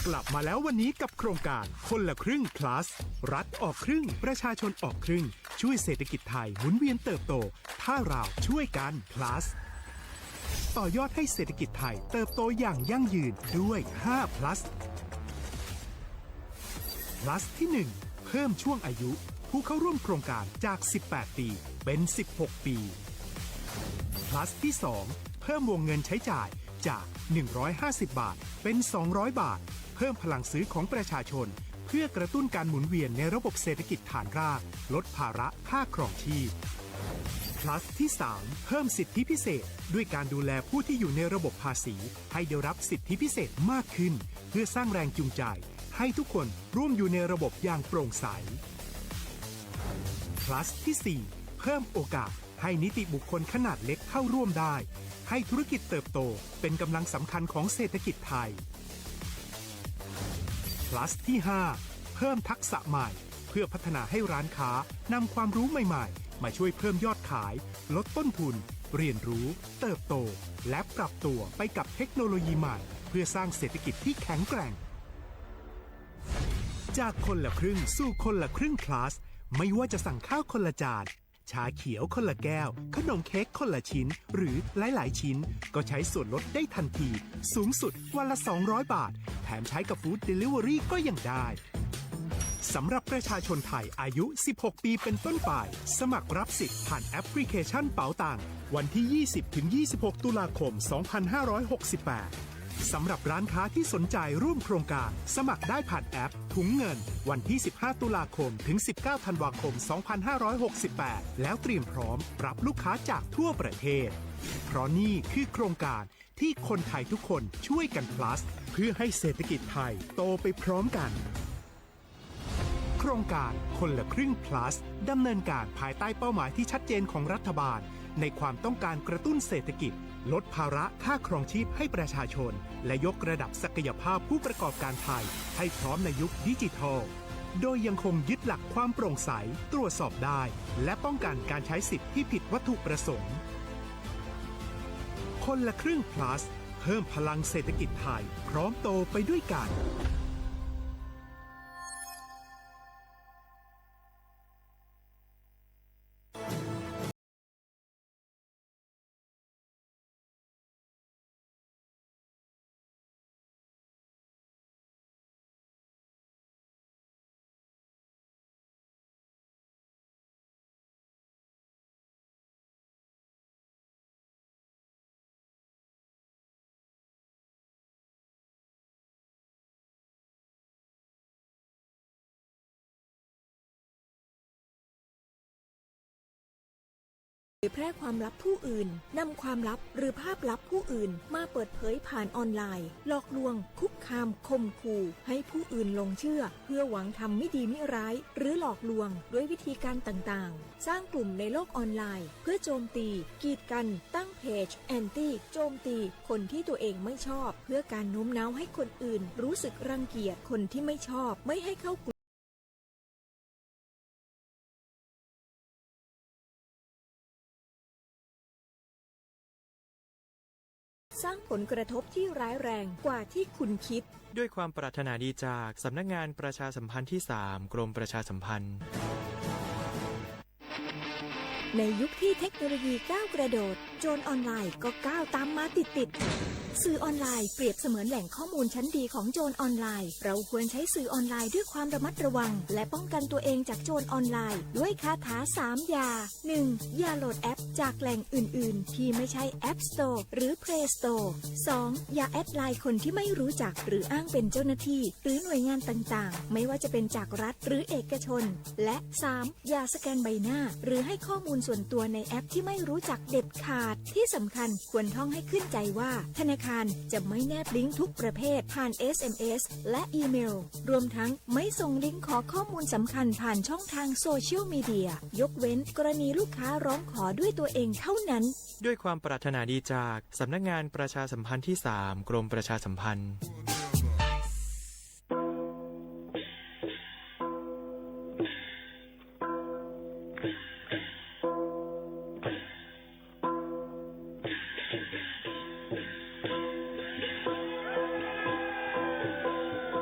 กลับมาแล้ววันนี้กับโครงการคนละครึ่ง plus รัฐออกครึ่งประชาชนออกครึ่งช่วยเศรษฐกิจไทยหมุนเวียนเติบโตถ้าเราช่วยกัน plus ต่อยอดให้เศรษฐกิจไทยเติบโตอย่างยั่งยืนด้วย5 plus plus ที่ 1 เพิ่มช่วงอายุผู้เข้าร่วมโครงการจาก18 ปีเป็น16 ปี plus ที่ 2 เพิ่มวงเงินใช้จ่ายจาก150 บาทเป็น200 บาทเพิ่มพลังซื้อของประชาชนเพื่อกระตุ้นการหมุนเวียนในระบบเศรษฐกิจฐานรากลดภาระค่าครองชีพ plus ที่ 3 เพิ่มสิทธิพิเศษด้วยการดูแลผู้ที่อยู่ในระบบภาษีให้ได้รับสิทธิพิเศษมากขึ้นเพื่อสร้างแรงจูงใจให้ทุกคนร่วมอยู่ในระบบอย่างโปร่งใส plus ที่ 4 เพิ่มโอกาสให้นิติบุคคลขนาดเล็กเข้าร่วมได้ให้ธุรกิจเติบโตเป็นกำลังสำคัญของเศรษฐกิจไทย plus ที่ 5 เพิ่มทักษะใหม่เพื่อพัฒนาให้ร้านค้านำความรู้ใหม่ๆมาช่วยเพิ่มยอดขายลดต้นทุนเรียนรู้เติบโตและปรับตัวไปกับเทคโนโลยีใหม่เพื่อสร้างเศรษฐกิจที่แข็งแกร่งจากคนละครึ่งสู่คนละครึ่ง plus ไม่ว่าจะสั่งข้าวคนละจานชาเขียวคนละแก้วขนมเค้กคนละชิ้นหรือหลายๆชิ้นก็ใช้ส่วนลดได้ทันทีสูงสุดวันละ200 บาทแถมใช้กับฟู้ดเดลิเวอรี่ก็ยังได้สำหรับประชาชนไทยอายุ 16 ปีเป็นต้นไปสมัครรับสิทธิ์ผ่านแอปพลิเคชันเป๋าตังวันที่ 20-26 ตุลาคม 2568 สำหรับร้านค้าที่สนใจร่วมโครงการสมัครได้ผ่านแอปถุงเงินวันที่ 15 ตุลาคมถึง 19 ธันวาคม 2568 แล้วเตรียมพร้อมรับลูกค้าจากทั่วประเทศเพราะนี่คือโครงการที่คนไทยทุกคนช่วยกัน plus เพื่อให้เศรษฐกิจไทยโตไปพร้อมกันโครงการคนละครึ่ง plus ดำเนินการภายใต้เป้าหมายที่ชัดเจนของรัฐบาลในความต้องการกระตุ้นเศรษฐกิจลดภาระค่าครองชีพให้ประชาชนและยกระดับศักยภาพผู้ประกอบการไทยให้พร้อมในยุคดิจิทัลโดยยังคงยึดหลักความโปร่งใสตรวจสอบได้และป้องกันการใช้สิทธิ์ที่ผิดวัตถุประสงค์คนละครึ่ง plus เพิ่มพลังเศรษฐกิจไทยพร้อมโตไปด้วยกันเผยแพร่ความลับผู้อื่นนำความลับหรือภาพลับผู้อื่นมาเปิดเผยผ่านออนไลน์หลอกลวงคุกคามข่มขู่ให้ผู้อื่นหลงเชื่อเพื่อหวังทำไม่ดีไม่ร้ายหรือหลอกลวงด้วยวิธีการต่างๆสร้างกลุ่มในโลกออนไลน์เพื่อโจมตีกีดกันตั้งเพจแอนตี้โจมตีคนที่ตัวเองไม่ชอบเพื่อการโน้มน้าวให้คนอื่นรู้สึกรังเกียจคนที่ไม่ชอบไม่ให้เข้ากลุ่มสร้างผลกระทบที่ร้ายแรงกว่าที่คุณคิดด้วยความปรารถนาดีจากสำนักงานประชาสัมพันธ์ที่ 3 กรมประชาสัมพันธ์ในยุคที่เทคโนโลยีก้าวกระโดดโจรออนไลน์ก็ก้าวตามมาติดสื่อออนไลน์เปรียบเสมือนแหล่งข้อมูลชั้นดีของโจรออนไลน์เราควรใช้สื่อออนไลน์ด้วยความระมัดระวังและป้องกันตัวเองจากโจรออนไลน์ด้วยคาถา3อย่า 1. อย่าโหลดแอปจากแหล่งอื่นๆที่ไม่ใช่ App Store หรือ Play Store 2. อย่าแอดไลน์คนที่ไม่รู้จักหรืออ้างเป็นเจ้าหน้าที่หรือหน่วยงานต่างๆไม่ว่าจะเป็นจากรัฐหรือเอกชนและ 3. อย่าสแกนใบหน้าหรือให้ข้อมูลส่วนตัวในแอปที่ไม่รู้จักเด็ดขาดที่สำคัญควรท่องให้ขึ้นใจว่าธนาคารจะไม่แนบลิงก์ทุกประเภทผ่าน SMS และอีเมลรวมทั้งไม่ส่งลิงก์ขอข้อมูลสำคัญผ่านช่องทางโซเชียลมีเดียยกเว้นกรณีลูกค้าร้องขอด้วยตัวเองเท่านั้นด้วยความปรารถนาดีจากสำนักงานประชาสัมพันธ์ที่ 3 กรมประชาสัมพันธ์ ค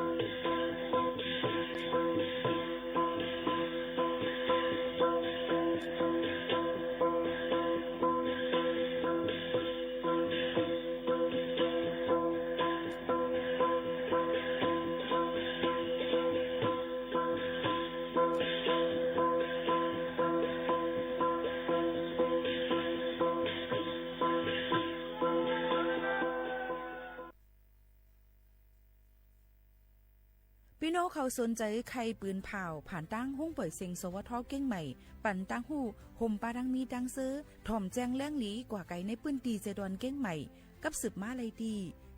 พี่น้องเขาสนใจใครปืนเผาผ่านตั้งห้องปล่อยเสียงสวทเก้งใหม่ปั่นตั้งหูห่มปาดังมีดังซื้อถ่อมแจ้งแล้งหลีกว่าไก่ในปื้นตีเจดอนเก้งใหม่กับสืบมาเลยดี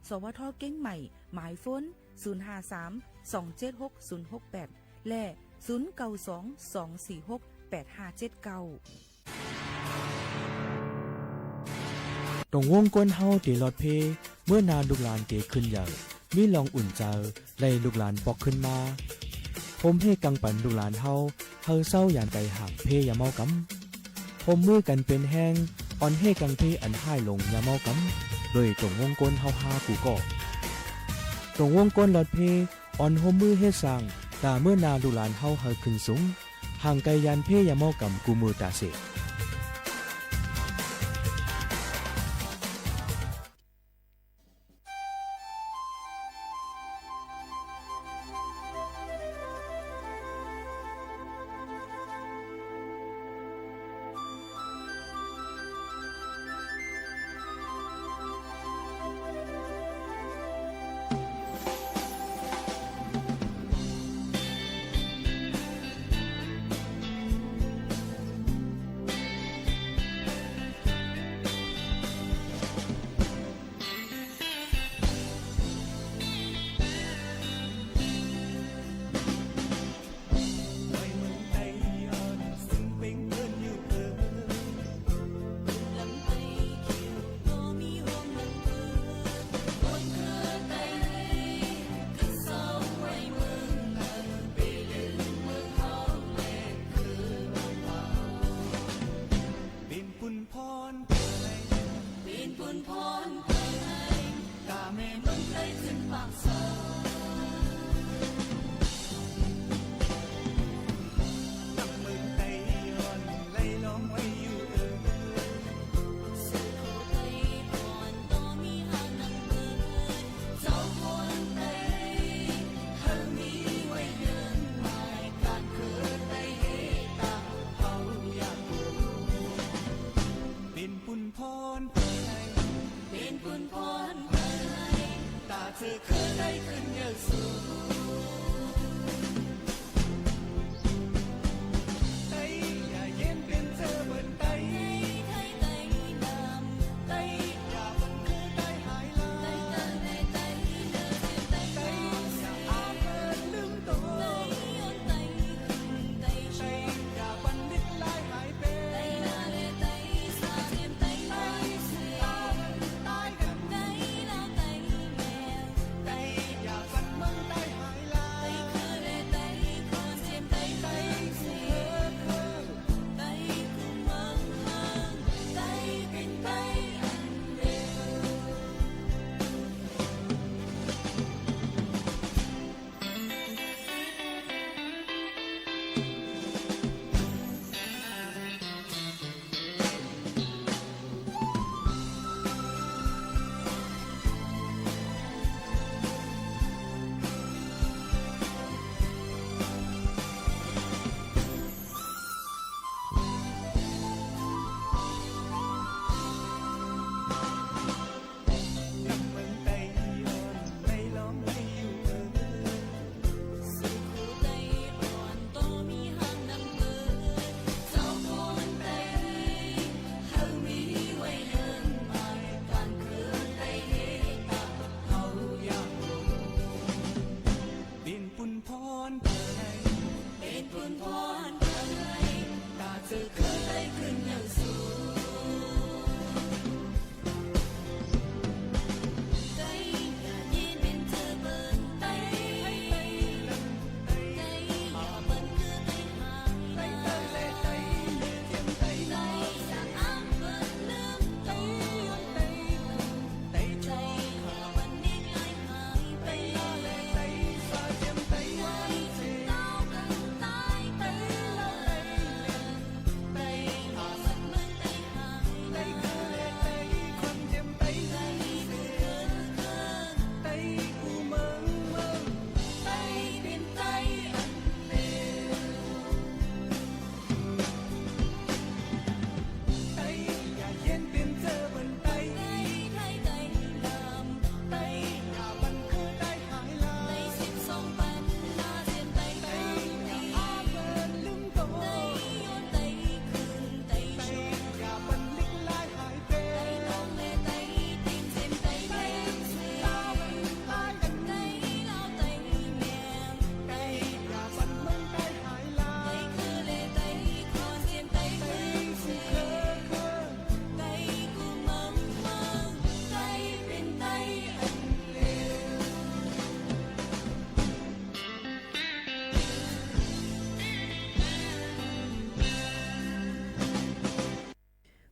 สวทเก้งใหม่หมายฝน053-276-068และ0922468579ตรงวงก้นเฮาตีลอดเพเมื่อนานลูกหลานเตขึ้นใหญ่มีลองอุ่นเจอไล่ลูกหลานปอกขึ้นมาผมเฮกังปันลูกหลานเฮาเศร้าย่านไปห่างเพอย่าเมากำผมมือกันเป็นแห้งอ่อนเฮกังเพอันห้ายลงอย่าเมากำโดยตรงวงก้นเฮาหากูก็ตรงวงก้นลอดเพอ่อนโฮมมือเฮ็ดสร้างตาเมื่อนาลูกหลานเฮาขึ้นสูงห่างไกลยานเพอย่าเมากำกูมือตาเส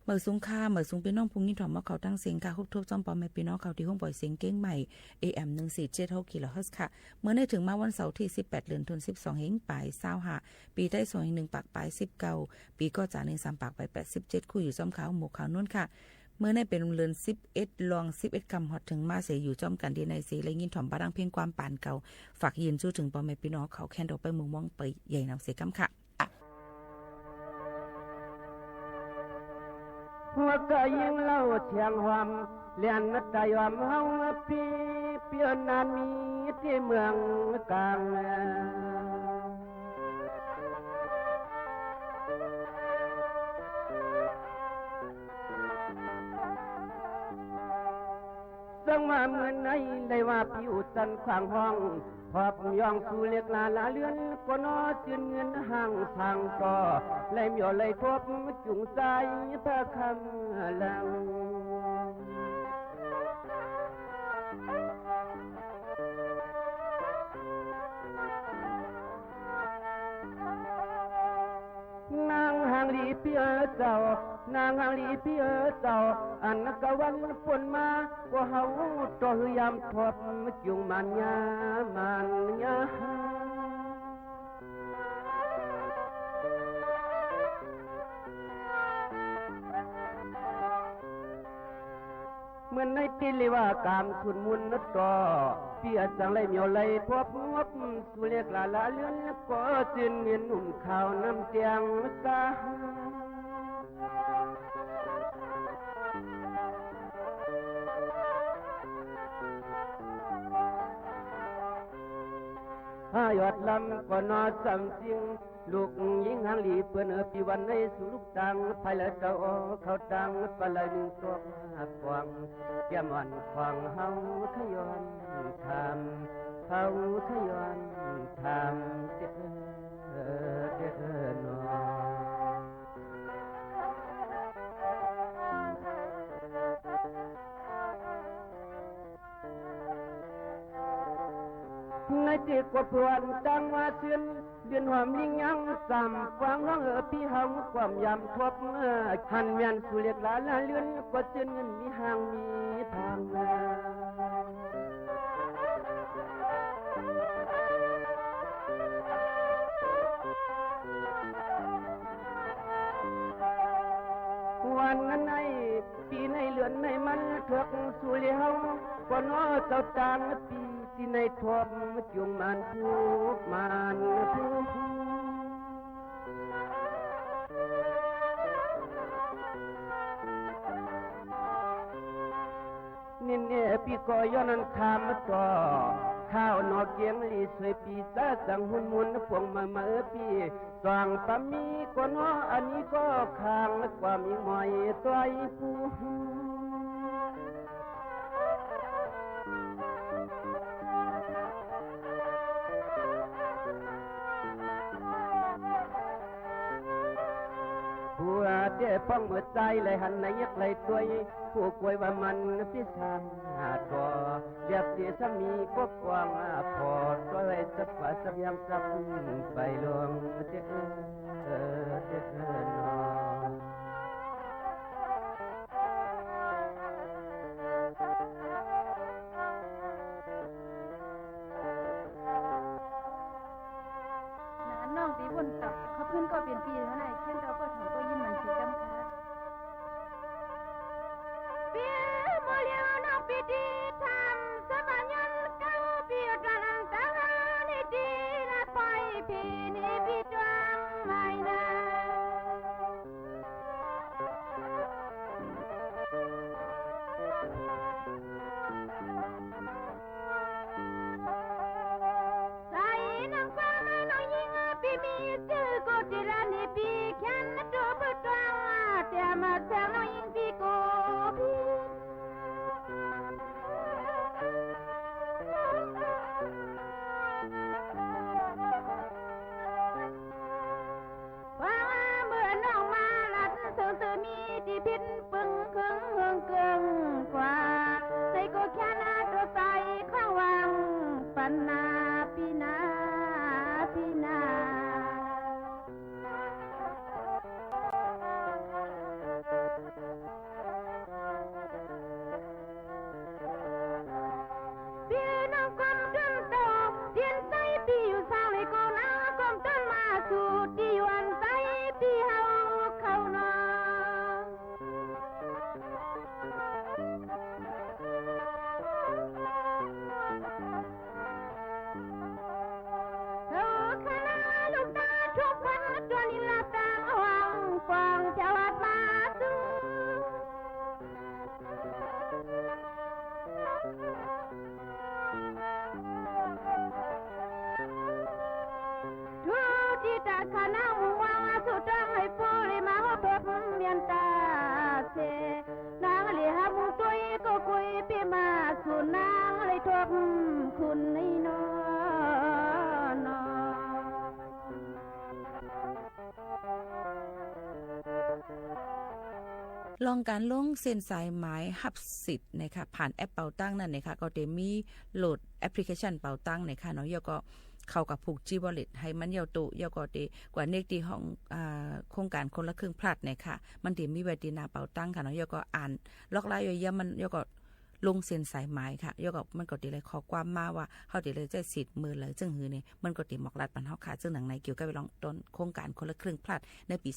เมื่อสูงค่าเมื่อสูงพี่น้องพุงยินถ่อมมาเขาตั้งเสียงค่ะครบทบจอมปอมแม่พี่น้องเขาที่ห้องปล่อยเสียงเก้งใหม่ AM 1476 kHz ค่ะเมื่อได้ถึงมาวันเสาร์ที่18เดือนธันวาคม12เฮงปลาย25ปีใต้สวย1ปากปลาย19ปีก็จาก13ปากไป87คู่อยู่จอมขาวหมู่ขาวนวลค่ะเมื่อในเป็นเรือน11ลอง11คำฮอดถึงมาเสยอยู่จอมกันดีในสีและยินถ่อมบาดังเพียงความปานเก่าฝากยืนจู้ถึงปอมแม่พี่น้องเขาแค้นดอกไปมุงมองไปใหญ่นำเสกำค่ะหัวก็ยิงเล่าเชียงหอมเลียนนัดใจยอมเฮาปีเปียนนานมีที่เมืองกลางสังมาเมื่อไหนได้ว่าผิวสันขวางห้องพอบยองสู่เล็กลาลาเลือนก็นอจืนเงินห่างทางต่อเลยมีอะไรทบจุงใจพระคำลังนางหางลีเปียเจ้านางหางลีเปียเจ้าอันนักวันฝนมาว่าเฮาต่อหือยามทบจุงมันยาเมื่อในตีเลว่ากามทุนมุนนต่อเปียจังไรเมียวไรพบงบสุเล็กลาลาเลือนก็จืนเงินอุ่นข้าวน้ำเตียงกาหยอดลำก็นอสำจริงลูกยิงหางหลีเปิ้นปีวันในสู่ลูกตังภายละเจ้าเขาตังปลายหนึ่งตัวกวางแก้มอ่อนควางเฮาขย้อนทำเฮาขย้อนทำเด้อนอในจิตกว่าพวนตังว่าเชื่อนเดือนหอมยิ่งยังสามฟังร้องพี่เฮาความยำทบหันเมียนสุเล็กลาลาเลือนกว่าเจือนเงินมีห่างมีทางวันนั้นในปีในเลือนในมันเถือกสุเลี้ยวก็น้อเจ้าตางปีที่ในทบจุงมันทุกมันทุกนี่เนี่ยพี่ก็ย้อนนั้นทำต่อข้าวนอกเกียงลีสวยปีซาสังหุนมุนพวงมาปีสว่างปามีก็น้ออันนี้ก็ข้างความยิ่งหมอยตัวผู้เดี๋ยวป้องหัวใจเลยหันในยักเลยตัวผู้กวยว่ามันพิชามตัวเรียบเสียสามีก็กวางพอตัวไรสับป่าสับยำสับไปลวงเจ้านอน้องตีบนตับเขาเพื่อนก็เป็นปีเท่าไหร่เช่นเราก็ถามก็ยิ้มมันสีจำค่ะเปียโมเลียน้องปีดีทำสมัยยันเก้าปีกำลังตั้งในดีละปล่อยพี่นี่พี่ดวงไม่นาใส่น้ำฟ้าน้องยิงพี่มีชื่อก็จะรันให้พี่แค่นั้นตัวเปิดตัวแต่มาแซวน้องยิงพี่ก็พี่ว่าเมื่อน้องมาลัดเธอมีที่พิษปึงเครื่องเกิงกว่าใส่ก็แค่นาตัวใส่ข้างวังปันนาพี่นาพี่นา บคุณในน้อน้ ลองการลงเส้นสายหมายหับสิทธิ์นะคะผ่านแอปเป่าตังนั่นนะคะก็จะมีโหลดแอปพลิเคชันเป่าตังนะคะเนาะยก็เข้ากับผูก G-Wallet ให้มันยาวตุยก็ติกว่าเนกตีของโครงการคนละครึ่งพลัดนะคะมันติมีไว้ที่หน้าเป่าตังค่ะเนาะยก็อ่านล็อกไลน์ยมันยก็ลงเส้นสายหมายค่ะยก็มันก็ติเลยขอความมาว่าเฮาติเลยจะสิทธิ์มือเลยจึงหือนี่มันก็ติหมอกรัดปันเฮาค่ะจึงหนังในเกี่ยวกับลองต้นโครงการคนละครึ่งพลัดในปี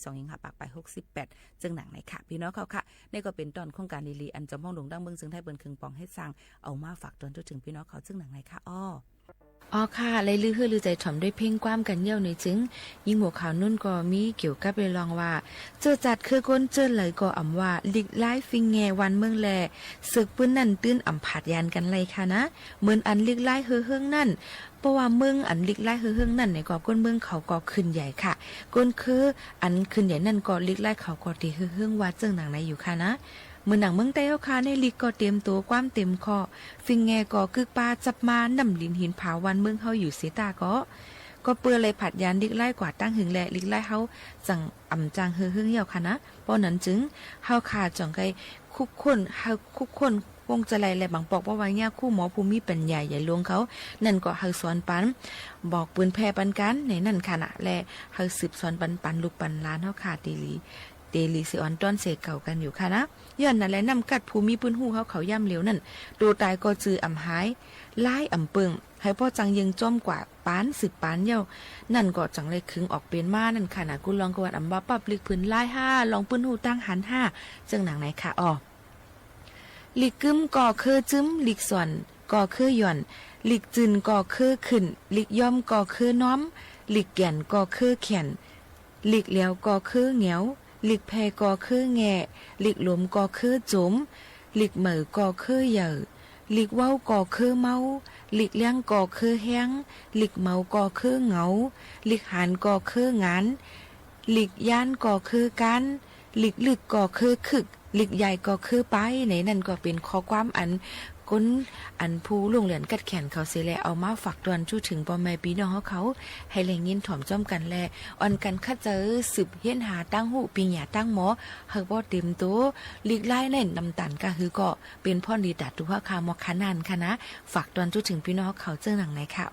2568จึงหนังในค่ะพี่น้องเขาค่ะนี่ก็เป็นตอนโครงการดีๆอันจอมห้องหลวงดังเมืองซึ่งไทยเบิ่นครึ่งปองให้สร้างเอามาฝากตอนถึงพี่น้องเขาจึงหนังในค่ะอ๋อค่ะเลยลือฮือลือใจถ่อมด้วยเพ่งความกันเยี่ยวในจึงยิงหัวข่าวนุ่นก็มีเกี่ยวกับไปลองว่าเจอจัดคือก้นเจอเลยก็อ่ำว่าลิกไล่ฟิงแงวันเมืองแลศึกปืนนั่นตื้นอ่ำผาดยานกันเลยค่ะนะเหมือนอันลิกไล่เฮืองนั่นเพราะว่าเมืองอันลิกไล่เฮืองนั่นในก็ก้นเมืองเขาก็ขึ้นใหญ่ค่ะก้นคืออันขึ้นใหญ่นั่นก็ลิกไล่เขาก็ตีเฮืองว่าเจิงหนังในอยู่ค่ะนะเมื่อหนังเมืองใต้เอาคาในลิกก็เตรียมตัวความเต็มคอฟิงแงก็กึกปาจับมานำลินหินผาวันเมืองเฮาอยู่เสตาก็เปื้อเลยผัดยานลิกไล่กว่าตั้งหึงแลลิกไล่เฮาจังอ่ำจังเฮืองเหี่ยวค่ะนะป้อนั้นจึงเฮาขาจ่องไกคุกคนเฮาคุกคนวงจะไลและบางปอกว่าเนี่ยคู่หมอภูมิปัญญาใหญ่หลวงเขานั่นก็เฮาสอนปันบอกปืนแพร่ปันกันในนั่นขณะและเฮาสืบสอนปันลูกปันล้านเฮาขาดดีเดลีสิออนต้อนเสกเก่ากันอยู่ค่ะนะย้อนนั่นแหละนำกัดภูมิปืนหูเขาย่ำเหลวนั่นดูตายก็จืออ่ำหายไล่อ่ำเปิงให้พ่อจังยังจ้อมกว่าปานสืบปานเย้านั่นก็จังเลยคึงออกเป็นมานั่นค่ะนะกูลองกวนอ่ำว่าปับลิกพื้นไล่5ลองปืนหูตั้งหัน5จังหนังไหนค่ะลิกกึมก่อคือจึ้มลิกส่วนก่อคือหย่อนลิกจึนก่อคือขึ้นลิกย่อมก่อคือน้อมลิกแก่นก่อคือแขนลิกเหลียวก่อคือเหงียวลิกแพก่อคือแง่ลิกหลมก่อคือจุ๋มลิกเหมือก่อคือเหย่อลิกเว้าก่อคือเมาลิกเลี้ยงก่อคือแห้งลิกเมาก่อคือเหงาลิกหันก่อคืองานลิกย่านก่อคือกันลิกลึกก่อคือคึกลิกใหญ่ก็คือไปในนั่นก็เป็นข้อความอันก้นอันผู้ลงเหรียญกัดแขนเขาเสียแลเอามาฝากตวนชู้ถึงปอแม่ปีน้องเขาให้แรงยินถ่อมจ้อมกันแลอ่อนกันคัดเจอสืบเฮียนหาตั้งหูปีหยาตั้งหมอเฮาบ่เต็มตัวลิกไล่แน่นนำตันก็คือก็เป็นพ่อดีตัดตัวคามอคานานค่ะนะฝากตวนชู้ถึงพี่น้องเขาเจอหนังไหนค่ะ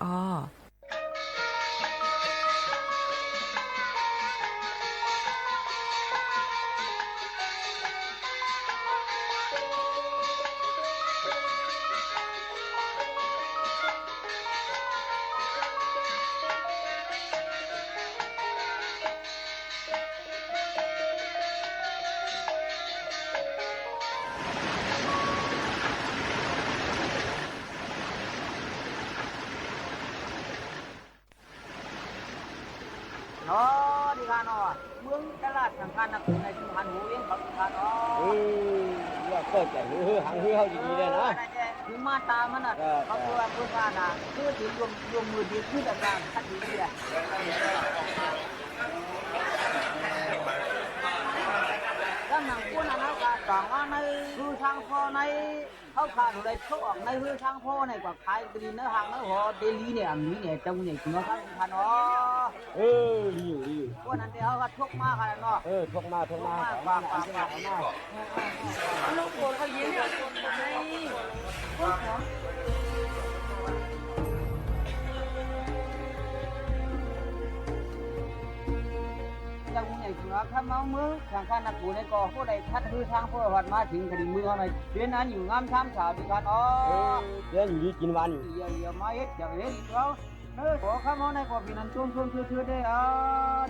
ดีกันเมืองตลาดสำคัญนะคุณในชุมชนหูเวียงเขาดีกันเนี่ยเกิดจากหางเขาดีๆเลยนะคือมาตามันน่ะเขาตัวผู้ชายน่ะคือถึงรวมมือดีขึ้นต่างๆทันทีเลยแล้วหนังพวกนั้นเขาก็ต่างว่าในคือทางพ่อในเขาขาดอะไรเขาออกในคือทางพ่อในกว่าขายดีเนื้อหางเนื้อหัวเดลี่เนี่ยอันนี้เนี่ยจังเนี่ยคือเขาทันดีอยู่พวกนั้นเดี๋ยวเขาก็ทุกมากกันเนาะทุกมาฝากลูกโอนเขายิ้มเนี่ยคนจังเนี่ยคือข้าเมาเมืองทางข้านักบุญในก่อผู้ใดทัดคือทางผู้วัดมาถึงคดีมือเขาหน่อยเรียนนั้นอยู่งามช้ำฉาดีกันเรียนอยู่ดีกินวันอย่ามาเอ็ดอย่าเอ็ดเราขอข้าเมาในก่อพี่นั้นช่วงชื่อได้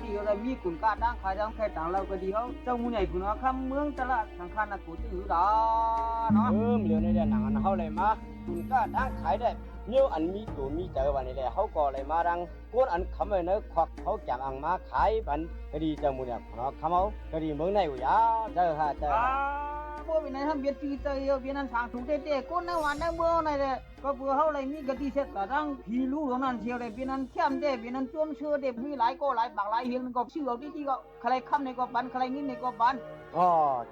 ดีอะไรมีกลุ่มการดังขายดังแค่ต่างเราก็ดีเขาเจ้ามูใหญ่คุณข้าเมืองตลาดทางข้านักบุญจื้อดาเนาะเหลือในเดือนหนังอันเขาเลยมากลุ่มการดังขายได้nhiều anh mi tụ mi chợ và này làเขาก่อเลยมาดังก้นอันขำเลยเนอะควักเขาจับอังมาขายบันก็ดีจังมูเนี่ยเขาขำเอาก็ดีเมืองในอยู่ยาเจอฮะเจอพวกเป็นไหนทำเบียดตีเตยเบียดนั้นทางถูกเต้ก้นในวันในเมืองในเลยก็เพื่อเขาเลยมีกติเสร็จแต่ดังพีรู้ตรงนั้นเชียวเลยเบียดนั้นเข้มเด้เบียดนั้นจ้วมเชื่อเด็บมีหลายก็หลายปากหลายเฮียนก็ชื่อเอาที่ก็ใครค้ำในก็บันใครงิ้นในก็บันอ๋อ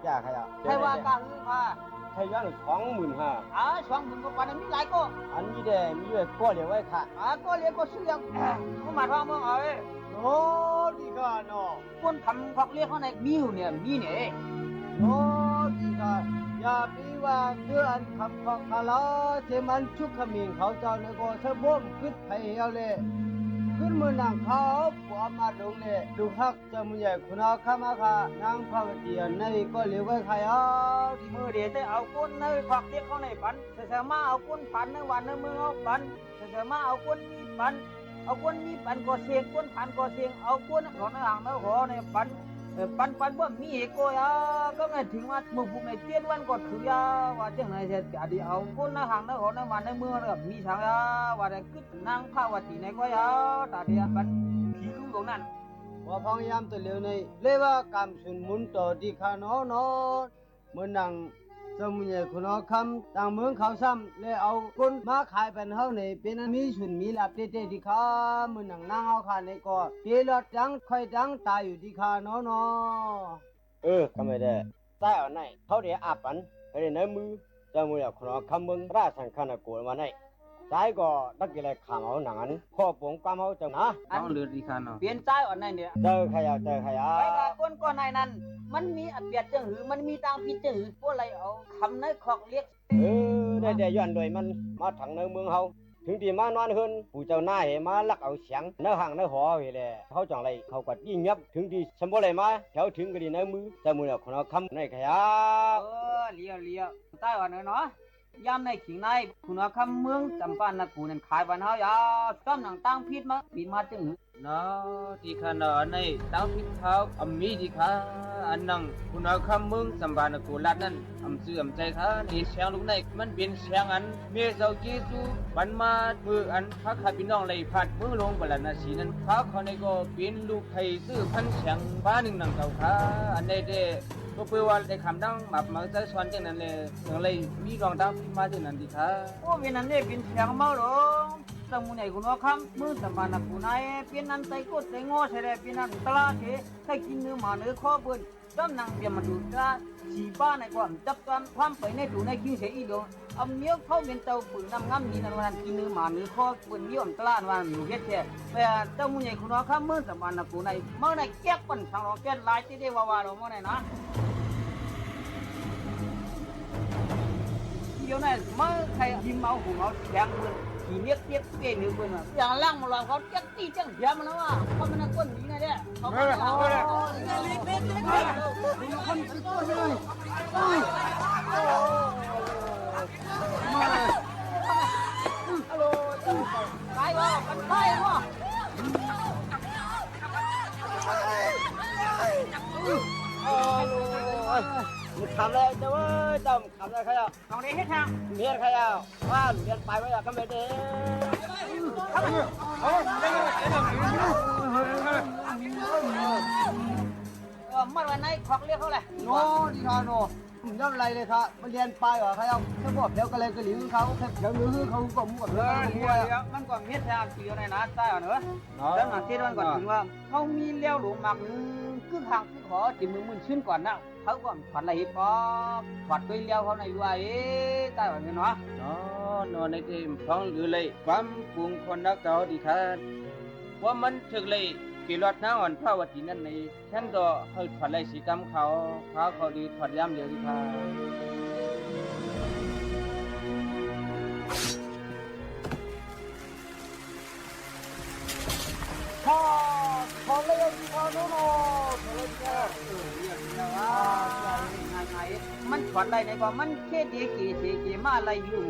จ้าใครอ่ะใครว่าการค่ะใคร ให้ย้อน25,000 20,000ก็ปานนั้นมีหลายก็ อันนี้เด้มีไว้ก็เดี๋ยวไว้ค่ะ ก็เรียกก็ซื้อยังก็มาทองเมืองเอาเอ้ โอ้ดีค่ะเนาะ คนทำพักเรียกเขาในมีอยู่เนี่ยมีเนี่ย โอ้ดีค่ะอย่าปีว่าเดือนคำของคาลาเจมันชุกขมิ้นเขาเจ้าเนี่ยก็เธอบ่มขึ้นให้เอาเลยขึ้นมือนางเขาปัวมาดงเลยดูฮักเจ้ามือใหญ่คุณอาข้ามาค่ะนางพระวตีในก็เหลียวไว้ใครเอา มือเดียวจะเอาคนในพักเรียกเขาในปันเสมาเอาคนปันในวันในเมืองเอาปันเสมาเอาคนมีปันเอาคนมีปันก็เสียงคนปันก็เสียงเอาคนหอนห่างในหอในปันปันว่ามีเอโกยาก็ไม่ถึงว่ามือบุกในเตี้ยนวันก็ถือยาว่าจังไหนเสร็จอดีเอาคนห่างในหอในวันในเมืองแบบมีทางยาว่าได้ขึ้นนางพระวตีในก็ยาตาเดียปันผีลูกตรงนั้น ว่าพยายามตัวเหลียวในเรียกว่ากำสุนมุนต่อดีค่ะเนาะเนาะเมื่อนางเจ้ามือใหญ่คุณอาคำต่างเมืองเขาซ้ำเลยเอาคนมาขายเป็นเฮาในเป็นมีสุนมีลาบเต้ๆดีค่ะเมื่อนางนางเอาค่ะในก็เจรดจังค่อยจังตายอยู่ดีค่ะเนาะเนาะก็ไม่ได้ใต้เอาไหนเขาเดี๋ยวอาปันให้ในมือเจ้ามือใหญ่คุณอาคำเมืองราชสังฆนาโกมาไหนใจก็นักกีฬาขามเอาหนังนั้นข้อปงความเอาจังนะ อันเลือดดีคันเนาะเปลี่ยนใจอ่อนในเนี่ย เจอใครอ่ะไปกับคนก่อนในนั้นมันมีอัดเบียดจังหือมันมีตังพิดจังหือพวกอะไรเอาคำในขอกเรียกได้ย้อนโดยมันมาถังในเมืองเฮาถึงที่มานอนขึ้นผู้เจ้าหน้าเหมาลักเอาเสียงในห้างในหอเวแลเขาจังไรเขาก็ยิ่งยับถึงที่สมบูรณ์มาแถวถึงก็ดีในมือเจ้ามือเนี่ยคนเอาคำในขยะเลี้ยวใต้อ่อนเนาะยามในขิงในคุณเอาคำเมืองจำปานักกูนั่นขายบ้านเฮายาซ้ำหนังตั้งพิษมาปีมาจังหือเนาะที่ขนาดในตั้งพิษเท้าอำมีดีค่ะอันนังคุณเอาคำมึงสัมบานกูลัดนั่นอำซื่ออำใจค่ะนี่เสียงลูกในมันเป็นเสียงอันเมเจ้าเยซูปันมามืออันพระข้าพี่น้องเลยพัดมือลงบลานาสีนั้นพระเขาในก็เป็นลูกไทยซื้อพันเสียงบ้านหนึ่งนังเก่าค่ะอันใดเด้ก็เพื่อว่าได้คำดังแบบมาใจสวนจังนั้นเลยอย่างไรมีรองดังมาจังนั้นดีค่ะโอ้เป็นนั้นเนี่ยเป็นเสียงเมาหรอสมุนไพรคุณว่าคำมือสมานกูนายเป็นนั้นใจกดใจงอใช่ไหมเป็นนั้นตลาดเถอะใครกินเนื้อหมาเนื้อข้อเบิ้ลต้นนางเบียมาดูตาสีบ้านในความจับกันความไปในดูในคิวเสียอีดงเอาเนี้ยเข้าเป็นเตาปืนน้ำงำนี่นั่นวันกินเนื้อหมาเนื้อข้อเบิ้ลเยี่ยมตลาดวันอยู่เฮ็ดแท้แต่เจ้ามุนใหญ่คุณว่าคำมือสมานกูนายเมื่อไหร่แก๊กปั่นทางเราแก๊กลายที่ได้ว่าเราเมื่อไหร่นะเดี๋ยวนี้เมื่อใครยิ้มเอาหูเอาแข็งมือขี่เลี้ยเตี้ยเปี้ยหนึ่งคนว่าอย่างล่างมาลองเขาจักตีจังเพียมันแล้วว่าเขามันก้นดีไงเนี่ยเขาไม่เอาเลยคนติดตัวเลยฮัลโหลไปวะกันไปวะมึงทำเลยเจ้าเว้ยเจ้าทำอะไรใครอ่ะ ตรงนี้ให้ทาง เมียใครอ่ะว่าเมียไปไว้อ่ะก็ไม่ได้เมื่อวันไหนขอกเรียกเขาเลยโน่ดีค่ะโน่ผมย่ำไรเลยค่ะมาเรียนไปเหรอใครเอาแค่บอกเดี๋ยวก็เลยก็หลิวเขาแค่เดี๋ยวมือเขาก็หมดเลยมันก่อนเฮ็ดทางเกี่ยวในนะใต้อ่ะเนอะแล้วหนังที่มันก่อนถึงว่าเขามีเลี้ยวหลวงมากนึงครึ่งทางขอจิมือมึนชื่นก่อนนะเขาก่อนผัดอะไรฮิปก็ผัดด้วยเลี้ยวเขาในด้วยใต้แบบนี้เนาะนอนในทีมท้องหรือเลยความปรุงคนรักเก่าดีค่ะว่ามันถึกเลยกี่รถน้าอ่อนพระวัตินั่นในแค่นก็เฮ้ยผัดอะไรสีกำเขาดีผัดย่ำเดียวดีค่ะพอเลยพอโน่เลยมันผัดอะไรในว่ามันแค่เดียกี่มาอะไรอยู่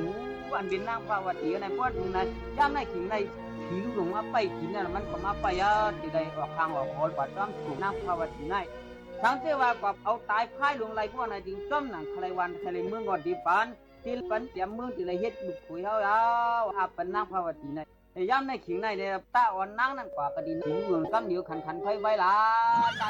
อันเป็นนางพระวัติในพวกนั้นย่ำในขิงในผีลูกหลงมาไปกินนั่นมันก็มาไปที่ใดออกทางออกหอปัดซ้ำถูกนางพระวัติในทั้งเทว่ากับเอาตายพ่ายลงไรพวกนั้นจึงจ้อมหนังใครวันใครเมืองก่อนดีปานที่ปันเตรียมเมืองที่ไรเฮ็ดบุกคุยอาเป็นนางพระวัติในย่ำในขิงในเนี่ยตาอ่อนนางนั่นกว่ากระดินหลวงตั้มเดียวขันไฟไว้ละได้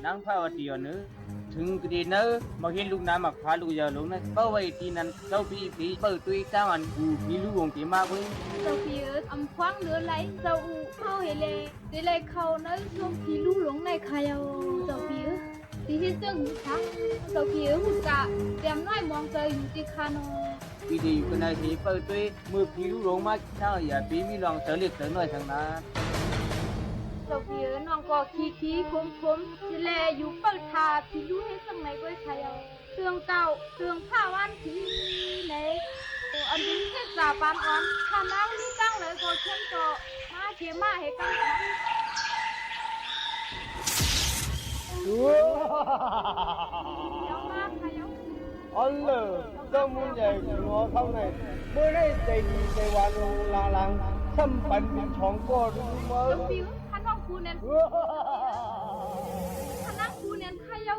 นางพระวติเนื้อ ถึงกดีเนอมาเห็นลูกน้ำหมักพาลูกยาลงนะเป้าไว้ที่นั้นเจ้าพี่ผีเปิดตัวตั้งอันกูมีลูกวงตีมากเว้ย dầu phí khoáng nữa lấy dầu khâu hệ lệ để lấy khâu nó xuống phí lũ lũng này khai dầu phí thì hết dương hút thác dầu phí hút cả đem nói mong trời hút đi khăn ปีดีอยู่กันในที่เปิดตัวมือผีลูกลงมาเช้าอย่าปีมีลองเสลียกเสหน่อยทางนั้น dầu phíน้องก็ขี้คมthì lệอยู่เปิดทาphí lũ hết dương này với khai tương cạo tươngผ้าวันผีไหนอันนี้แค่จ่าปานอ่อนถ้านั่งนี่ตั้งเลยก็เช่นก็มาเทียมาให้กัน อ๋อเลยเจ้ามุนใหญ่หัวเขาในเมื่อได้ใจดีใจหวานลงลาลังซ้ำปันเป็นช่องก็รู้มั้ย ฟิวท่านน้องครูเนียนท่านนั่งครูเนียนใครเอา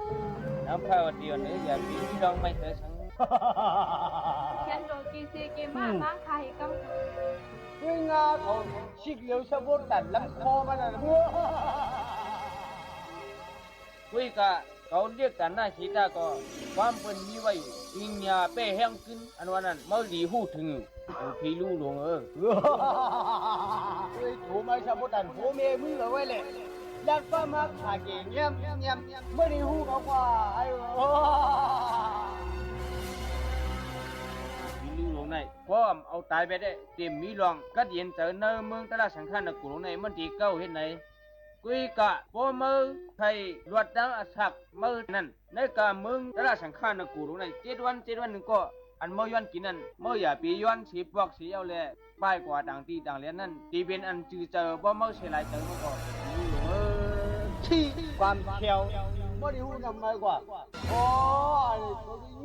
น้ำข้าวเดียวนี้อย่าปีมีลองไม่เสสัง เขียนโดกีเซเกมาบ้างใครกัน ด้วยงาของชิกเหลียวสะบดตัดลำคอมันน่ะ คุยกะเขาเรียกกันหน้าชีตาก็ความเป็นมีไว้ลิงยาเป้แห้งขึ้นอันวันนั้นเมื่อดีหูถึงผีลูกลงเฮ้ยโถมาสะบดตัดโหเมมึงเหรอไว้เลยยัดป้ามาขาเก่งเงี้ยไม่ได้หูเขาว่าไอ้ผีลูกลงในพร้อมเอาตายไปได้เต็มมีลองกัดเย็นเจอเนื้อเมืองตลาดสังขารนกุลงในมันดีเก้าเห็นไหนกุยกะโปมือไทยรวดดังอักมือนั่นในกะเมืองตลาดสังขารนกุลงใน7 วันหนึ่งก็อันเมื่อย้อนกินนั่นเมื่ออย่าปีย้อนสีปอกสีเอาเลยป้ายกว่าต่างตีต่างเลี้ยนนั่นตีเป็นอันจือเจอบ่เมื่อเสียหลายเจอเมื่อก่อนที่ความเขียวไม่ได้หูทำไมกว่าโอ้ย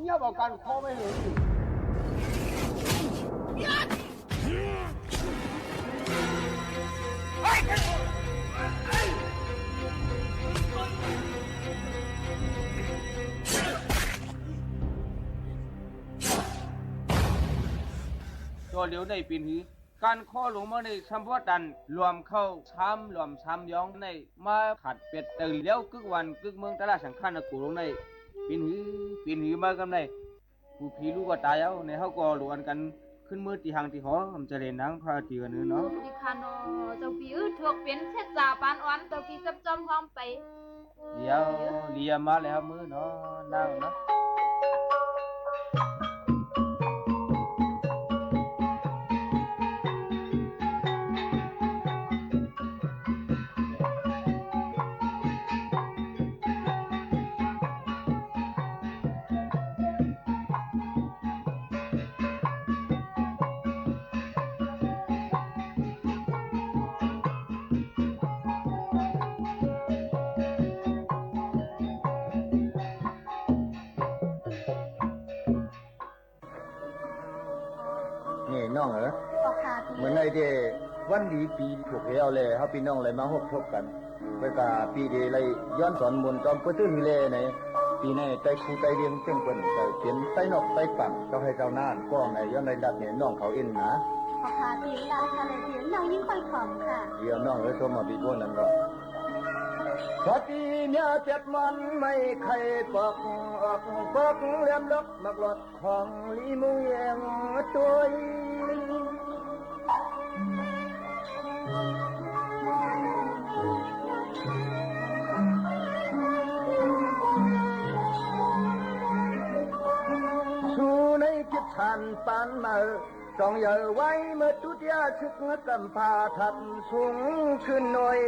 เงียบเอาการคอไม่เห็นตัวเลี้ยวในปีนี้การข้อลงมาในสัมพัดันรวมเข้ารวมซ้ำย้องในมาขัดเป็ดตื่นเลี้ยวกึกวันกึกเมืองตลาดสังขารนกุลงในปีนี้มากันในผู้ผีลูกก็ตายแล้วในเขาก็หลวนกันขึ้นมือตีหางตีหอผมจะเล่นนังพาตีกันเนาะ ดิคานเจ้าฟิวถูกเป็นเทศจ่าปานอ่อนเจ้าฟิวจับจอมพร้อมไป เดี๋ยวเลียมาแล้วมือเนาะนั่งเนาะ นี่น้องเหรอเหมือนในที่วันดีปีถูกเอาเลยเขาพี่น้องเลยมาหกทบกันไปกาปีเดียเลยย้อนสอนมนต์จอมปื้นเลยในปีนี้ใจครูใจเรียนเจ้งคนใจเขียนใจนอกใจปั่นเจ้าให้เจ้าน่านก็ในย้อนในดัดเนี่ยน้องเขาเอ็นนะพอค่ะผิวเราค่ะเลยผิวน้องยิ่งค่อยผอมค่ะเดี๋ยวน้องเลยโทรมาปีบ้วนนั่นก็สวัสดีเนี่ยเจ็บมันไม่ใครปอกออกปอกเลี้ยมลกมักหลดของลีมือเองตัวสู้ในคิดทันปานมาจองอย่าไว้เมื่อตุยาชึกกำพาทับสูงขึ้นหน่อย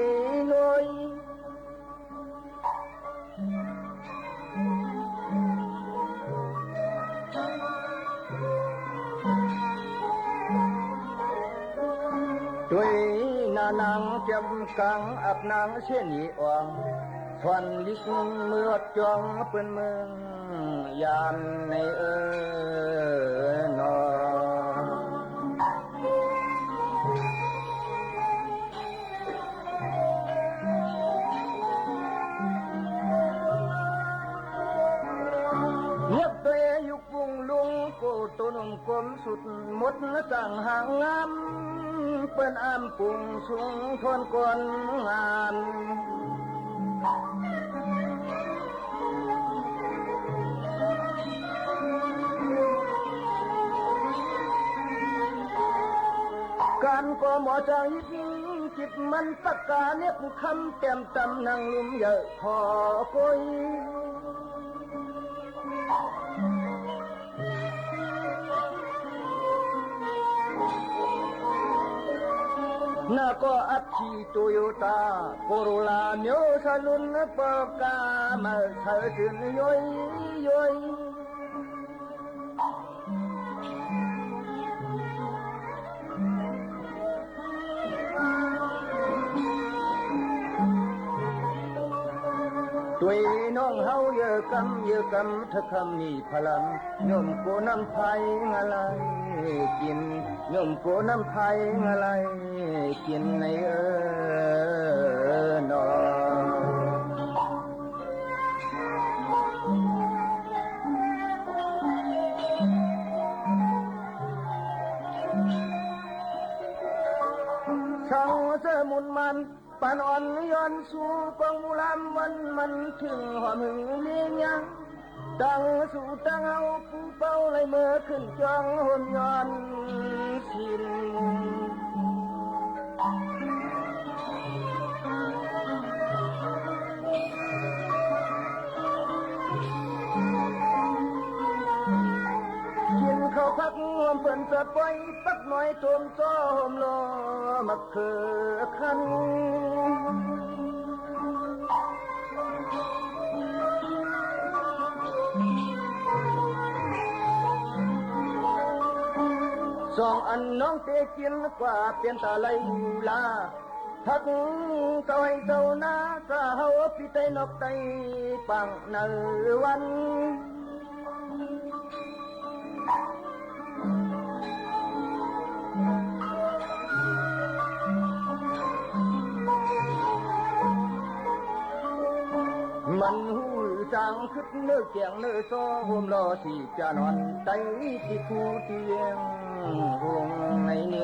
ด้วยนานางจำกังอับนางเช่นนี้อ่องทวนลิกเมื่อจองเป็นเมืองยานในนอเงียบตัวยุกปุงลุงโกตุนกลมสุดหมดสั่งห่างงามเปิ้นอ้ำปุงสูงทนกวนงาน การก็หมอจางยิดจิตมันตะกาเนียบคำเต็มตำนังลุมเยอะพอกุยนาก็อัดชีโตโยต้าโคโรลาเมียวซาลุนปากามาเธอจึงย่อยย่อยตัวน้องเฮาเยอะกำเธอคำนี้พลังย่อมโกน้ำไผ่อะไรกินย่อมโกน้ำไผ่อะไรกินในนอช่างเสมุนมันปานอ่อนย้อนสู่กองมูลามวันมันถึงหอมหึงเลี้ยงยังตั้งสู่ตั้งเอาผู้เป้าเลยเมื่อขึ้นจองหนย้อนสิ้นกินข้าวพักงวมเปิ่นจะปล่อยปักน้อยโทมซ้อมลอมักเคือคันสองอันน้องเตะกินกว่าเปลี่ยนตาไหลลาทักเจ้าให้เจ้าหน้าสาวพี่ไตนกไตปังในวันมันหูจางขึ้นเนื้อเกียงเนื้อโซ่ห่มรอที่จะนอนไตที่คู่เตียงห่วงในเน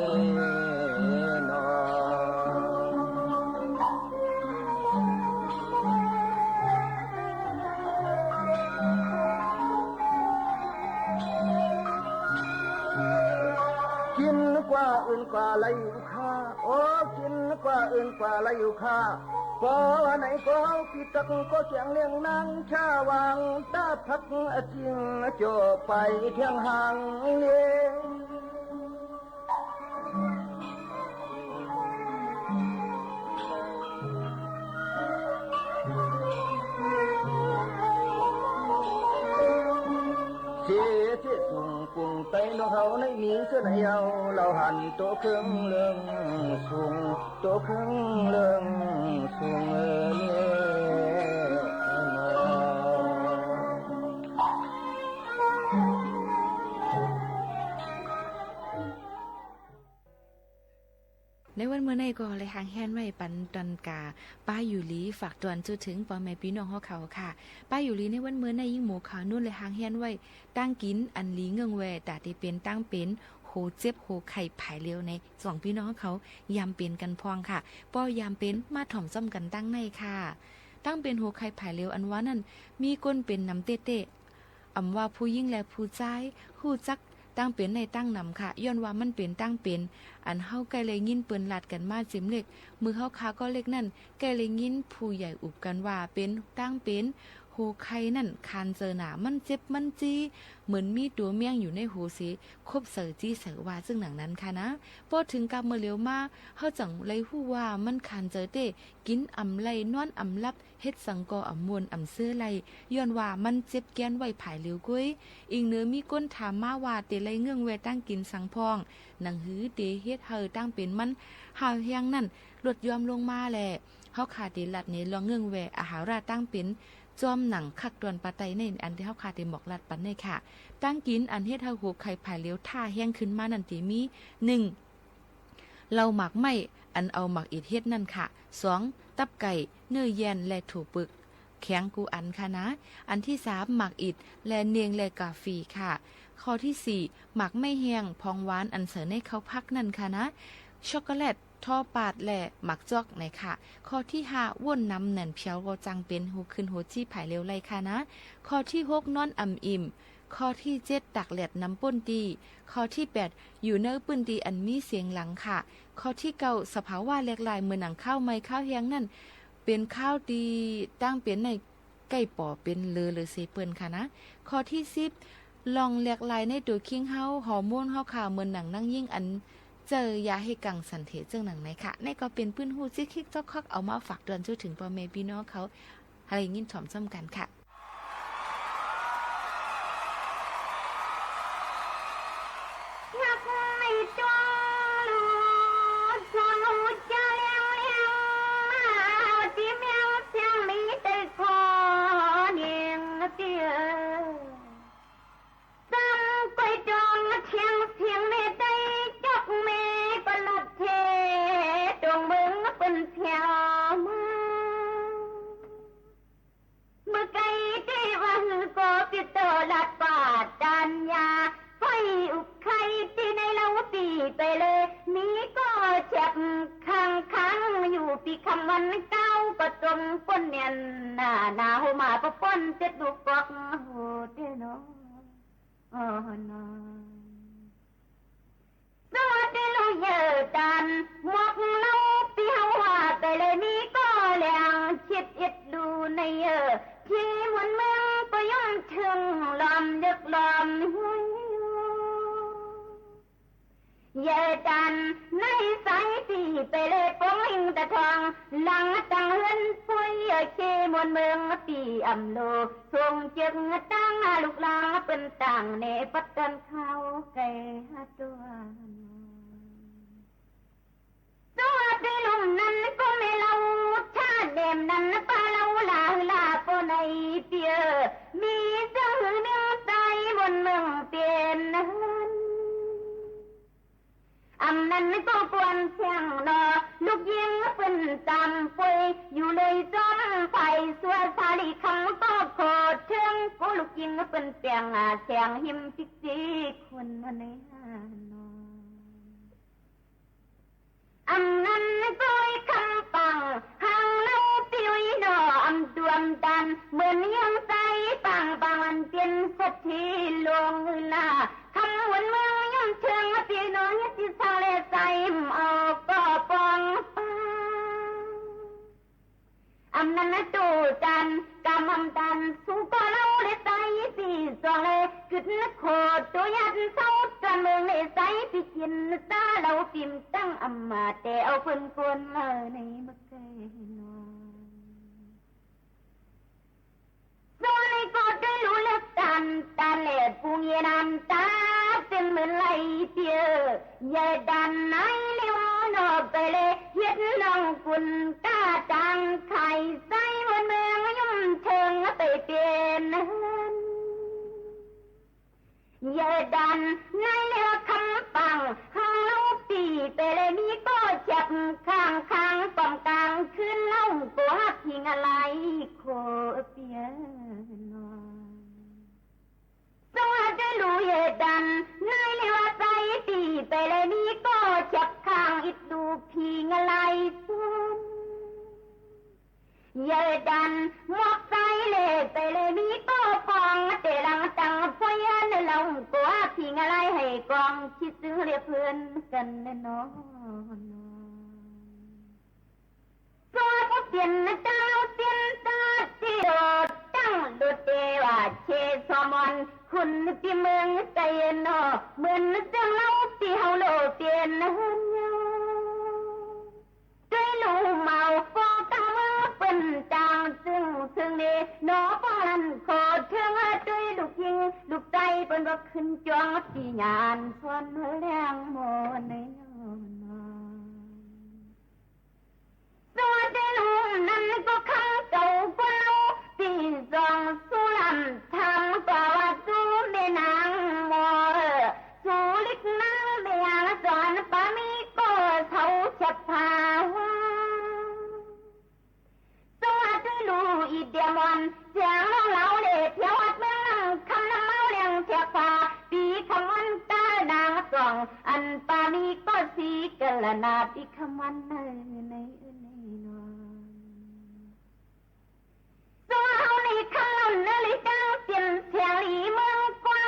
นอกินกว่าอื่นกว่าไรอยู่ค่าโอ้กินกว่าอื่นกว่าไรอยู่ค่าก็ไหนก็พี่ตักก็เสียงเลี้ยงนางชาวางตาพักจริงโจไปเที่ยงห่างเลี้ยงเสียเสียสุ่งปุ่งไตนกเขาในมีเสื้อไหนเอาเราหันโตเครื่องเลื่องสูงโตเครื่องเลื่องสูงในวันเมื่อในก็เลยหางแฮนไว้ปันตันกาป้าอยู่ลีฝากตวนจุดถึงปอแม่พี่น้องเขาค่ะป้าอยู่ลีในวันเมื่อในยิ่งหมูขาวนุ่นเลยหางแฮนไว้ตั้งกินอันลีเงืองแวแต่ที่เป็นตั้งเป็นโหเจ็บโหไข่ผายเร็วในสองพี่น้องเขายามเป็นกันพองค่ะป้อยามเป็นมาถ่อมซ่อมกันตั้งในค่ะตั้งเป็นโหไข่ผายเร็วอันว่านั่นมีก้นเป็นน้ำเตะอำว่าผู้ยิ่งและผู้ใจผู้จักตั้งเป็นในตั้งนำค่ะย้อนว่ามันเป็นตั้งเป็นอันเฮาไกลเลยยินเปิ้นลัดกันมาจิมเล็กมือเฮาคาก็เล็กนั่นไกลเลยยินผู้ใหญ่อุบกันว่าเป็นตั้งเป็นโหไข่นั่นคานเจอหนามันเจ็บมันจี้เหมือนมีตัวเมี่ยงอยู่ในหูสิคบเสือจี้เสือว่าซึ่งหนังนั้นค่ะนะพอถึงกับเมื่อเร็วมาเฮาจังเลยฮู้ว่ามันคานเจอเต้กินอำไลนอนอำลับเฮ็ดสังกออำมวนอำเสื้อไลย้อนว่ามันเจ็บแก้นไว้ผายเร็วกุ้ยอีกเนื้อมีก้นถามมาว่าเตไลเงื่องแวตั้งกินสังพองหนังหือเตเฮ็ดเฮอตั้งเป็นมันหาเฮียงนั่นลดยอมลงมาแหละเฮาขาดเตลัดนี้ลองเงื่องแวอาหาราตั้งเป็นจอมหนังคักตวนปาไตในอันที่เฮาขาดเตหมอกลัดปันในค่ะตั้งกินอันเฮ็ดเฮาหูไข่ผายเร็วท่าแห้งขึ้นมานั่นติมี1เราหมักไม่อันเอาหมักอิดเฮ็ดนั่นค่ะ2ตับไก่เนื้อแยนและถูปึกแข็งกูอันค่ะนะอันที่3หมักอิดและเนียงและกาฟีค่ะข้อที่4หมักไม่แห้งพองหวานอันเสริญให้เขาพักนั่นค่ะนะช็อกโกแลตท่อปาดและหมักจอกในค่ะข้อที่5ว่นน้ำแหน่นเพียวก็จังเป็นหูขึ้นหูจี้ผายเร็วไรค่ะนะข้อที่6นอนอ่ำอิ่ม ข้อที่7ตักแหลดน้ำป่นดีข้อที่8อยู่เนื้อปืนดีอันมีเสียงหลังค่ะข้อที่9สภาวะแหลกลายเหมือนหนังข้าวไม้ข้าวแห้งนั่นเป็นข้าวดีตั้งเป็นในไก่ป่อเป็นเลอหรือเซเปิลค่ะนะข้อที่10ลองแหลกลายในตัวคิงเฮาฮอร์โมนเฮาค่ะเหมือนหนังนั่งยิ่งอันเจอยาให้กังสันเถจึงหนังไหนค่ะในก็เป็นปื้นหู้จิกคิกจอกคักเอามาฝากเตือนจนถึงพ่อแม่พี่น้องเขาอะไรยินถ่อมซ้ำกันค่ะไปเลยนี้ก็เจ็บค้างอยู่ปีคำวันเก้าก็จมก้นเนียนหน้าหัวมาปะป้นเจ็ดลูกกอกโหเด้อน้องน้องสวัสดีลูกเยอะดันหมวกเล่าปีเฮาว่าไปเลยนี้ก็แรงคิดอิดดูในที่มันเมืองก็ย่อมถึงลำยึกลำเยดันในสายตีไปเลยปองหิงตะทองหลังตังเฮือนปุยเคมวนเมืองปีอำโลทรงจึงตั้งลูกลาเป็นต่างในปัดกันเขาไก่ตัวที่ลุมนั้นก็ไม่เล่าชาเดมนั้นปาเล่าลาปนในเปียมีเจ้าเนื้อใจบนเมืองเปลี่ยนอำนั้นก็กวนเสียงนอลูกยิงเป็นจำป่วยอยู่เลยจอมไฟสัวสาลีคำก็โคตรเชิงกูลูกยิงเป็นเปียงเสียงหิมจิกจิกคนในนออำนั้นก็คำปังหางเล่าปิวดออำดวมดันเหมือนยังใจปังอันเป็นสักทีลงลาคำวันเมืองยังเชิงปีน้องที่ทะเลใจเอาก็ปองอำนั้นตูจันกำอำดันสู้ก็เล่าเลยใจปีสองเลยกึดนโคตัวยันเศร้าจนเมืองเลยใจปีกินตาเราปิมตั้งอำมาแต่เอาคนในเมื่อไกลนส่วนในก็ได้รู้เล็กกันตาเล็ดปูเยนันตาเป็นเหมือนไหลเปียใหญ่ดันไหนเลี้ยวนอไปเลยเฮ็ดน้องกุนกาจังไข่ใส่บนเมืองยุ่มเชิงไปเปลี่ยนใหญ่ดันในเลี้ยวคำปังห้องเล่าปีไปเลยนี้ก็เจ็บข้างปอมกลางขึ้นเล่ากัวพิงอะไรโคเปียสวัสดีลูกเยดันในเลี้ยวใจปีไปเลยนี้ก็เจ็บข้างอิดดูพิงอะไรซ้อนเยดันหมวกใส่เลยไปเลยนี้ก็ฟองเตลังตังพยันลงกัวพิงอะไรให้กองคิดซื้อเรียเพื่อนกันแน่นอนสวัสดีเตียนเจ้าเตียนตาที่โดดตั้งดุดเดว่าเชสมอนคุณที่เมืองใจนอเหมือนจังเล่าที่เฮาโลเตียนเฮือนยอด้วยลูเมาฟอตามือเป็นจางซึ่งนี่นอปานโคตรเทืองด้วยลูกยิงลูกใจเป็นว่าขึ้นจองที่งานส่วนแรงโมในสวัสดีลูกนั้นก็ข้างเก่าก็เล่าปีสองสุลำทำก็ว่าสู้ในนางมอสู้ลิกนางเบียงสอนปามีก็เขาจะพาสวัสดีลูกอีเดียมอนเสียงน้องเล่าเด็ดเที่ยววัดเมืองคำน้ำเมาเลี้ยงเทียบพาปีคำวันตานางสองอันปามีก็สีกะละนาปีคำวันในสวาในข้าวนาฬิกาเปลี่ยนเสียงหลีเมืองกว้า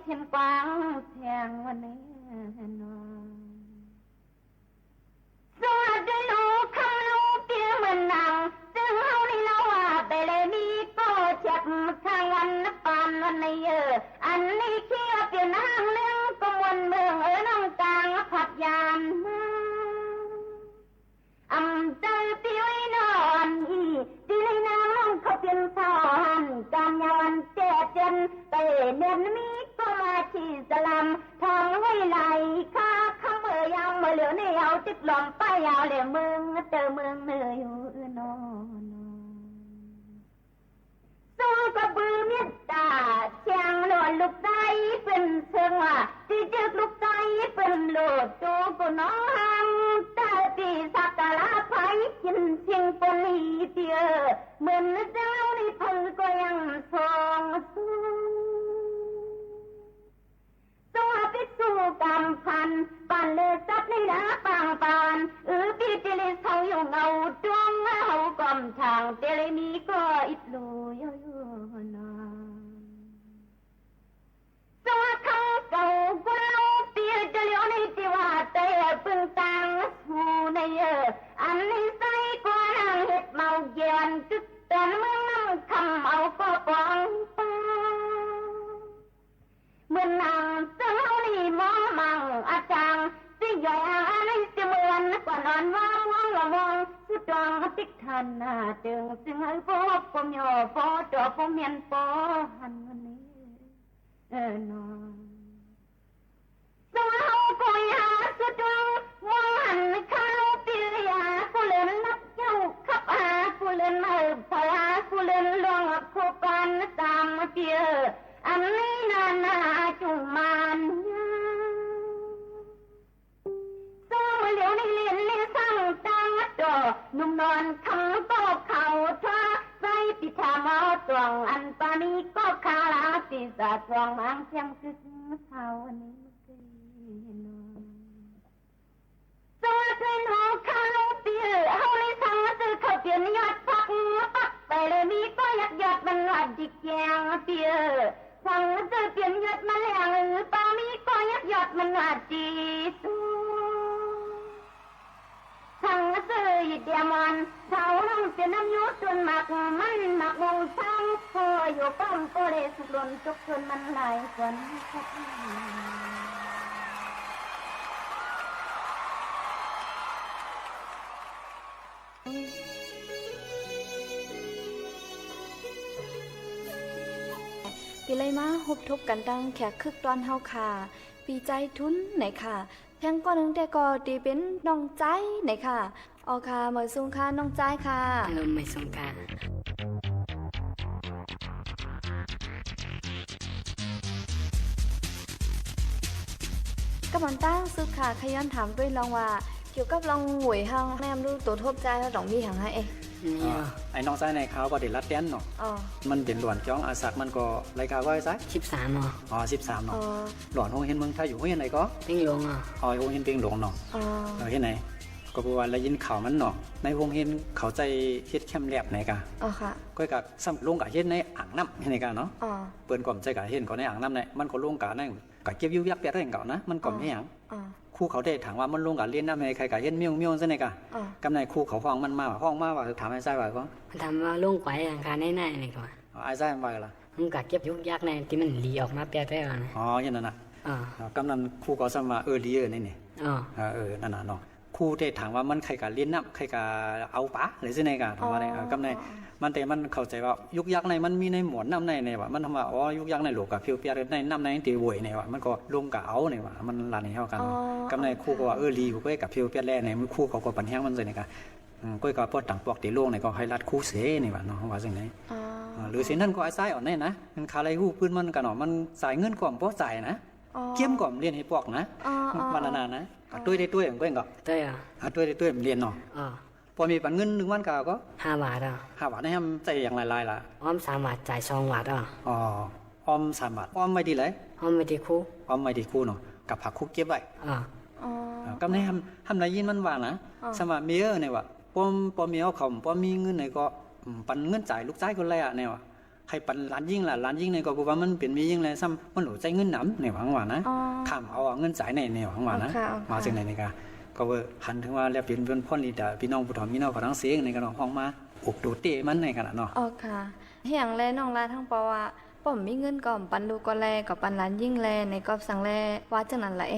เทียนกวางแทงวันนี้นอนสวัสดีลูกคำลูกเปียเหมือนนางซึ่งเฮานี่เราว่าไปเลยมีก็เจ็บทางวันปานวันในอันนี้เคียเปลี่ยนห้างเรื่องกมลเมืองน้องกลางผัดยามอำเจอปีไว้นอนอีดีเลยนางเขาเปลี่ยนสอนการยาวันเจ็ดเจนไปเนียนมีก็มาชีสลัมทองไว้ไหลข้าคำยาวมาเหลือในเอาติดหลอมป้ายยาวเหลือเมืองเจอเมืองเหนื่อยอยู่นอนสู้กับบือเมียตาเชียงหลอนลูกใจเป็นเชิงว่าที่จึกลูกใจเป็นโลดตูกุน้องหังแต่ปีสักกะลาไฟกินเชียงปนีเตียเหมือนเจ้าในพังก็ยังทรงสู้พิสู้กำพันปันเลือดซัดในน้าปางปานพี่เจลิเศร้าอยู่เงาดวงเฮากอมทางเตลิมีก็อิดลูยนาสู้เขาเก่ากุลลูเปียเจลิโอในที่ว่าเตะปึงตังหูในอันนี้ใส่กว่านางเห็ดเมาเย็นจุดเตือนเมืองน้ำคำเอาก็ปองป้าเมื่อนางเจ้านี่มองมังอาจารย์สิใหญ่ในสิเหมือนกว่านอนมองมองละมองสุดดวงติดทันหน้าจึงซึ่งให้พบปมโยพอจอปมเมียนปอหันวันนี้นอนสวาคอยหาสุดดวงมองหันข้าวปียากูเล่นนับเจ้าขับหากูเล่นพลากูเล่นลวงโคปันตามเปียอันนี้นาจุมันสองเหลียวในเลียนเลี้ยสั่งตังดอนุ่มนอนคำก็เขาท่าใส่ปิดามาตวงอันปานีก็คาลาปีศาจตวงมังเสียงคึกเท่านี้นอนสวัสดีน้องข้าวเปียเฮาในสังซื้อเขาเปลี่ยนยอดพักปักไปเลยมีก็ยอดมันหลัดจิกแยงเปียสังเจอเปลี่ยนยอดมาแล้วปามีก็ยอดมันหลัดจีสูสังเจอหยิดเดียมันเท่าน้องเสียน้ำยุจนหมักมันหมักวงสังพออยู่ป้อมก็เลยสุดล้นจุกจนมันไหลฝนปีเลยมาฮบทบกันดังแขกคึกตอนเฮาค่ะปีใจทุนไหนค่ะแพงก็นึงแต่ก็ตีเป็นน้องใจไหนค่ะออค่ะเหมยซุงค่ะน้องใจค่ะเหมยซุงค่ะก็มันตั้งซึกค่ะขย้อนถามด้วยลองว่าเกี่ยวกับลองหวยหังแนมรู้ตัวทบใจแล้วต้องมีหังให้ไอ้น้องชายในเขาก็เด็ดรัดเต้นเนาะมันเด่นหลวนจ้องอาศักมันก็รายการว่าไอ้ไซ13เนาะ13เนาะหลวนห้องเห็นเมืองไทยอยู่ห้องเห็นไหนก็เพียงหลงห้องเห็นเพียงหลงเนาะเห็นไหนก็บอกว่าแล้วยินข่าวมันเนาะในห้องเห็นเขาใจเฮ็ดแคมแลบไหนกะค่ะก็กับซ้ำลงกับเฮ็ดในอ่างน้ำไหนกะเนาะเปิ้นก่อมใจกับเห็นก็ในอ่างน้ำไหนมันก็ลงกับนั่นกับเก็บยุ่ยยักแปดเรื่องเก่านะมันก่อมให้หยังคู่เขาได้ถามว่ามันลงกับเรียนน้ำในใครกับเฮ็ดเมี่ยวซะไหนกะกำในคู่เขาห้องมันมาห้องมาว่าถามไอ้ไส้ว่าก็ถามว่าลงไกวอังคารแน่ๆนี่ก่อนไอ้ไส้มันว่าล่ะมันก็เก็บยุ่ยยักในที่มันหลีออกมาแปดๆนะอย่างนั้นน่ะกำนันคู่ก็ซ้ำว่าลีนี่นั่นน่ะเนาะคู่ได้ถามว่ามันใครกับเรียนน้ำใครกับเอาปะหรือสิไหนกะถามว่าเนี่ยกำในมันแต่มันเข้าใจว่ายุกยักในมันมีในหมวนน้ำในว่ามันทำว่ายุกยักในหลวกกับเพียวเปียในน้ำในตีบวยในว่ามันก็ลงกับเอาในว่ามันลานในเท่ากันกำในคู่ก็ว่าลีอยู่ก็กับเพียวเปียแร่ในมือคู่เขาก็ปันแห้งมันเลยในกะก็กับพวกต่างปอกตีล่วงในก็ให้รัดคู่เสในว่าเนาะว่าสิ่งไหนหรือสิ่งนั้นก็ไอ้ไส้อ่อนแน่นะมันคาไรหู้พื้นมันกันเนาะมันสายเงินก่อมเพราะจ่ายนะเกี่ยมก่อมเรียนให้ปอกนะวันนานนะตุ้ยได้ตุ้ยก็เองก็ตุ้ยตุ้ยได้ตุ้ยเรียนเนาะพอมีปันเงิน1 วันก็5 บาท5 บาทนี่ทำใจอย่างไรล่ะอ้อม3 บาทจ่าย2 บาทอ้อม3 บาทอ้อมไม่ดีเลยอ้อมไม่ดีคู่เนาะกับผักคุกเก็บไว้กำในทำไรยินมันว่านะสมัยเมียเนี่ยว่าปอมีเอาเขาปอมีเงินไหนก็ปันเงินจ่ายลูกชายคนแรกเนี่ยว่า ให้ปันล้านยิ่งล่ะล้านยิ่งในก็บอกว่ามันเป็นมียิ่งเลยซ้ำมันหนูใจเงินหนำในหวังว่านะข้ามเอาเงินจ่ายในหวังว่านะมาจากไหนนี่กะก็ว่าหันถึงว่าแล้วเป็นพ่อลีดาพี่น้องผู้ถอมีน้องฝรั่งเศสในกันห้องมาอกโดเตมันในกันเนาะอ๋อค่ะเฮียงแลน้องลาทั้งปอว่าป้อมมีเงินก่อมปันดูก็แลกับปันล้านยิ่งแลในกอบสังแลว่าจังนั้นแหละ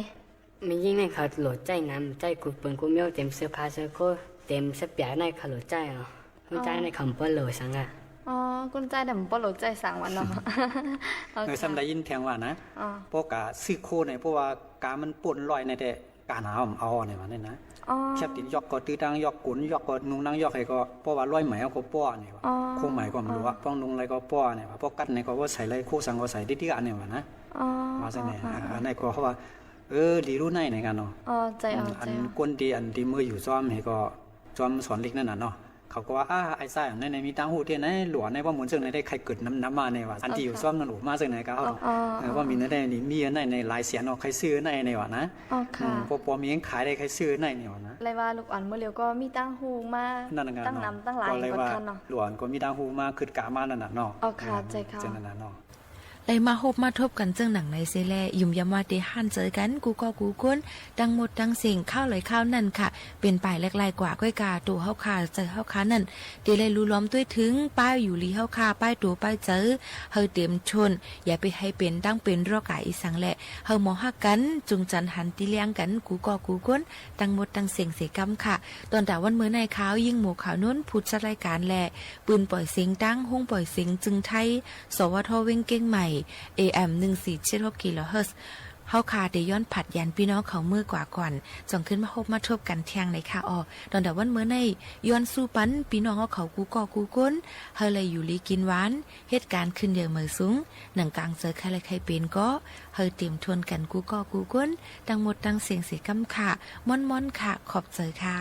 มียิ่งในเขาโหลดใจน้ำใจกูเปิ่นกูเมียวเต็มเสื้อผ้าเสื้อโค้เต็มเสื้อเปียกในเขาโหลดใจเนาะหัวใจในคำเปิ้ลเลยสังอ่ะอ๋อกุญแจดำบ่โหลดใจสั่งวันเนาะซ้ำได้ยินแทงว่านะเพราะกะซื้อโคในเพราะว่ากามันป่นลอยในแต่การหาเอาเนี่ยมันนี่นะแคบติดยอกก็ตื้อดังยอกกุนยอกก็นุ่งนั่งยอกใครก็เพราะว่าลอยไหมเอาก็ป้อเนี่ยโคไหมก็ไม่รู้ว่าป้องนุ่งอะไรก็ป้อเนี่ยป้อกัดในก็ว่าใส่อะไรโคสังก็ใส่ดิอันเนี่ยว่านะมาใส่เนี่ยในก็เพราะว่าดีรู้ในกันเนาะอันกวนดีอันดีมืออยู่ซ้อมให้ก็ซ้อมสอนเล็กนั่นน่ะเนาะเขาก็ว่าไอ้ไส้ในมีตังหูเทียนในหลวงในว่าหมุนซึ่งในได้ใครเกิดน้ำมาในว่าอันที่อยู่ซ้อมนั่นหนูมาซึ่งในก็ว่ามีในนี่มีในหลายเสียนออกใครซื้อในว่านะพอมีขายได้ใครซื้อในว่านะเลยว่าลูกอ่อนเมื่อเร็วก็มีตังหูมาตั้งน้ำตั้งหลายก็ทันเนาะหลวงก็มีตังหูมาคือกะมานั่นน่ะเนาะอ๋อค่ะใจค่ะจังนั้นเนาะเลยมาฮบมาทบกันเจิงหนังในเซแลยุ่มยำว่าเตหันเจอกันกูก็กูก้นดังหมดดังเสียงข้าวเลยข้าวนั่นค่ะเป็นป่ายแรกๆกว่าก้อยกาตัวเฮาคาเจอเฮาคานั่นเตเลยรู้ล้อมด้วยถึงป้ายอยู่ลีเฮาคาป้ายตัวป้ายเจอเฮาเต็มชนอย่าไปให้เป็นดังเป็นรอกาอีสังแหละเฮาหมอฮักกันจุงจันหันติเลี้ยงกันกูก็กูก้นดังหมดดังเสียงเสกำค่ะตอนแต่วันมื้อในขาวยิ่งหมู่ขาวนู้นพูดจัดรายการแหละปืนปล่อยเสียงดังห้องปล่อยเสียงจึงไทยสวทเว้งเก้งใหม่ AM 1476 กิโลเฮิรตซ์เฮาคาได้ย้อนผัดยันพี่น้องเขามือกว่าก่อนจงขึ้นมาพบมาทบกันเที่ยงในค่ะตอนแต่วันเมื่อในย้อนสู้ปันพี่น้องเขากูก่อกูก้นเฮาเลยอยู่ลีกินหวานเหตุการณ์ขึ้นเยอะมือสูงหนังกลางเจอใครใครเป็นก็เฮาเตรียมทวนกันกูก่อกูก้นดังหมดดังเสียงเสียกำค่ะม่อนๆค่ะขอบใจค่ะ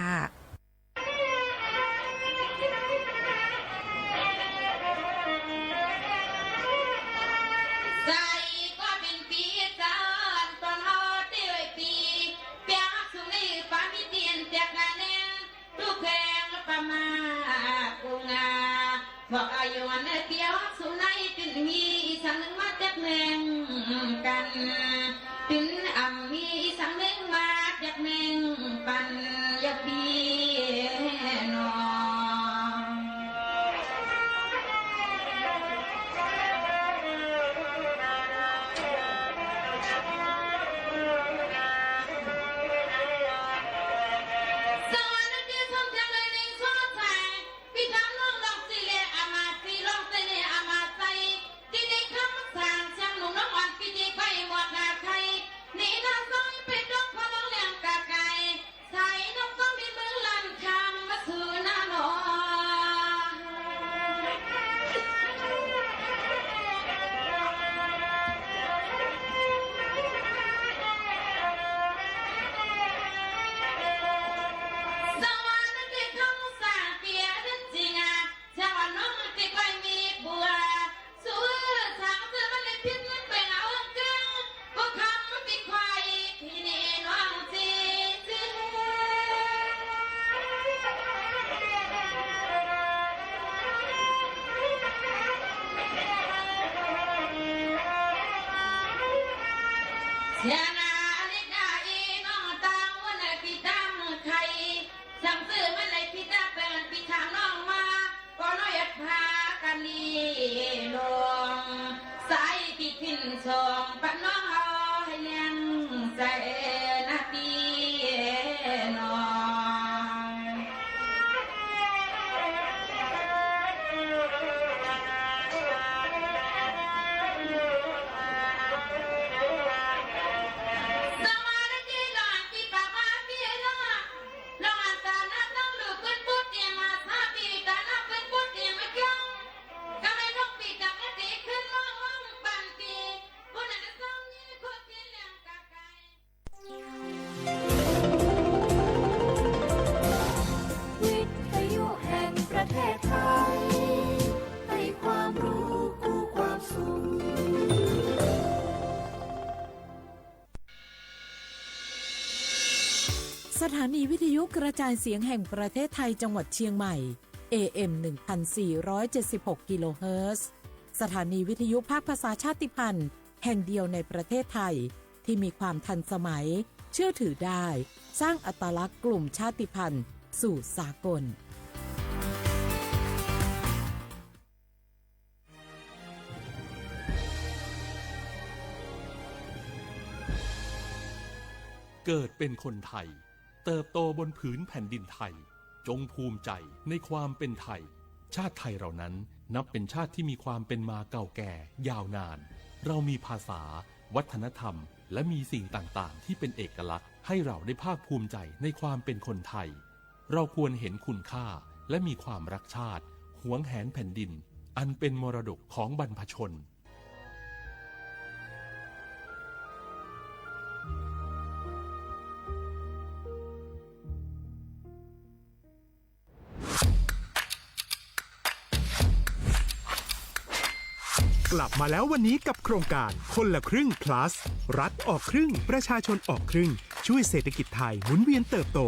บอกอายุวันเดียวสุนัยตินมีสังนึงมาจากเมืองกันตินมีสังนึงมาจากเมืองปันยาพีนอสถานีวิทยุกระจายเสียงแห่งประเทศไทยจังหวัดเชียงใหม่ AM 1476 กิโลเฮิรตซ์ สถานีวิทยุภาคภาษาชาติพันธุ์แห่งเดียวในประเทศไทยที่มีความทันสมัยเชื่อถือได้สร้างอัตลักษณ์กลุ่มชาติพันธุ์สู่สากลเกิดเป็นคนไทยเติบโตบนผืนแผ่นดินไทยจงภูมิใจในความเป็นไทยชาติไทยเรานั้นนับเป็นชาติที่มีความเป็นมาเก่าแก่ยาวนานเรามีภาษาวัฒนธรรมและมีสิ่งต่างๆที่เป็นเอกลักษณ์ให้เราได้ภาคภูมิใจในความเป็นคนไทยเราควรเห็นคุณค่าและมีความรักชาติหวงแหนแผ่นดินอันเป็นมรดกของบรรพชนกลับมาแล้ววันนี้กับโครงการคนละครึ่ง plus รัฐออกครึ่งประชาชนออกครึ่งช่วยเศรษฐกิจไทยหมุนเวียนเติบโต